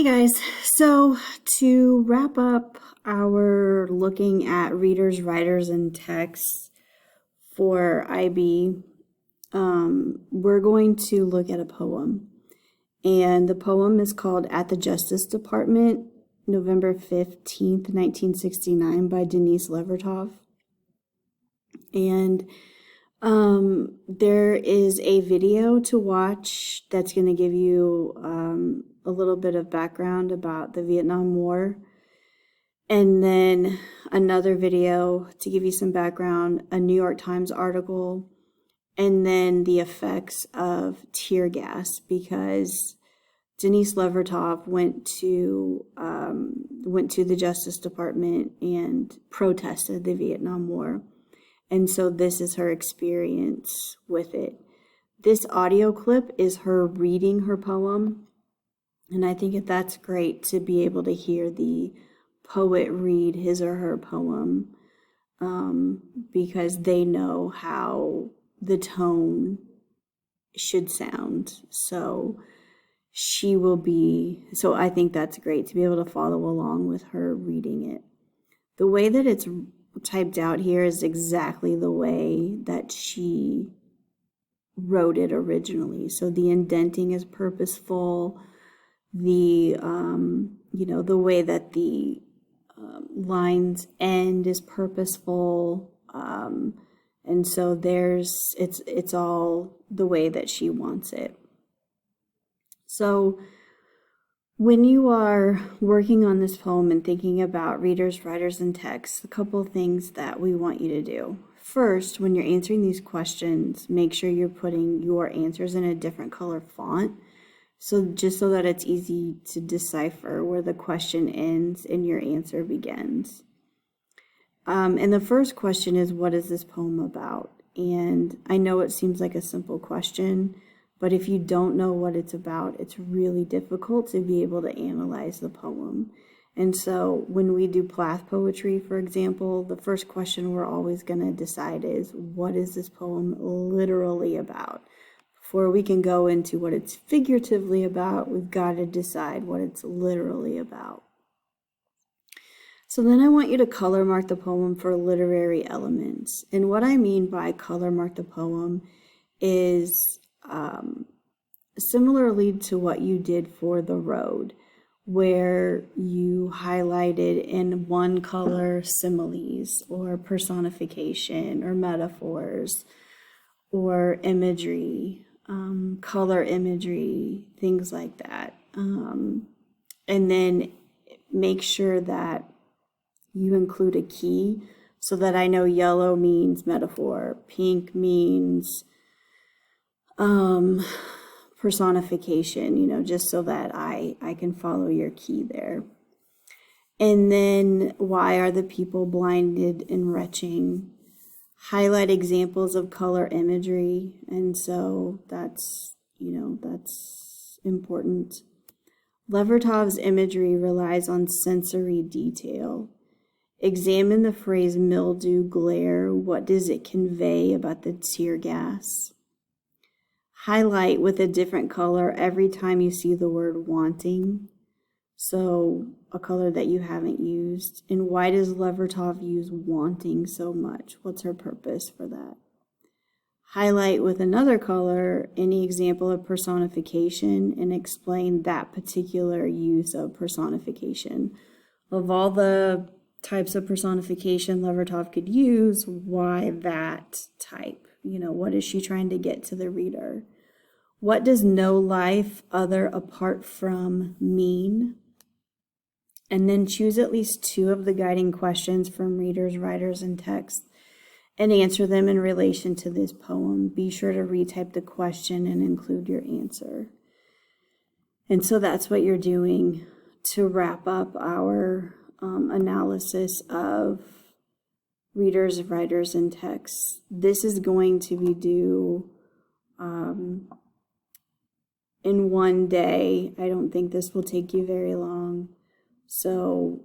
guys, so to wrap up our looking at readers, writers, and texts for IB, we're going to look at a poem. And the poem is called At the Justice Department, November 15th, 1969 by Denise Levertov. And there is a video to watch that's going to give you a little bit of background about the Vietnam War. And then another video to give you some background, a New York Times article, and then the effects of tear gas, because Denise Levertov went to the Justice Department and protested the Vietnam War. And so this is her experience with it. This audio clip is her reading her poem. And I think that's great to be able to hear the poet read his or her poem, because they know how the tone should sound. So I think that's great to be able to follow along with her reading it. The way that it's typed out here is exactly the way that she wrote it originally. So the indenting is purposeful. The the way that the lines end is purposeful, and so it's all the way that she wants it. So when you are working on this poem and thinking about readers, writers, and texts, a couple of things that we want you to do. First, when you're answering these questions, make sure you're putting your answers in a different color font, so that it's easy to decipher where the question ends and your answer begins. And the first question is, what is this poem about? And I know it seems like a simple question, but if you don't know what it's about, it's really difficult to be able to analyze the poem. And so when we do Plath poetry, for example, the first question we're always going to decide is, what is this poem literally about? Before we can go into what it's figuratively about, we've got to decide what it's literally about. So then I want you to color mark the poem for literary elements. And what I mean by color mark the poem is similarly to what you did for The Road, where you highlighted in one color similes or personification or metaphors or imagery, color imagery, things like that. And then make sure that you include a key so that I know yellow means metaphor, pink means personification, just so that I can follow your key there. And then, why are the people blinded and retching? Highlight examples of color imagery, and so that's important. Levertov's imagery relies on sensory detail. Examine the phrase mildew glare. What does it convey about the tear gas? Highlight with a different color every time you see the word wanting, so a color that you haven't used. And why does Levertov use wanting so much? What's her purpose for that? Highlight with another color any example of personification and explain that particular use of personification. Of all the types of personification Levertov could use, why that type? What is she trying to get to the reader? What does no life other apart from mean? And then choose at least two of the guiding questions from readers, writers, and text and answer them in relation to this poem. Be sure to retype the question and include your answer. And so that's what you're doing to wrap up our analysis of readers, writers, and texts. This is going to be due in one day. I don't think this will take you very long. So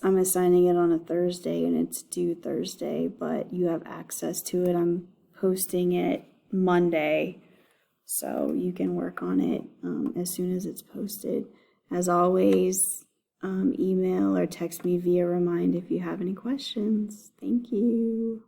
I'm assigning it on a Thursday and it's due Thursday, but you have access to it. I'm posting it Monday, so you can work on it as soon as it's posted. As always, email or text me via Remind if you have any questions. Thank you.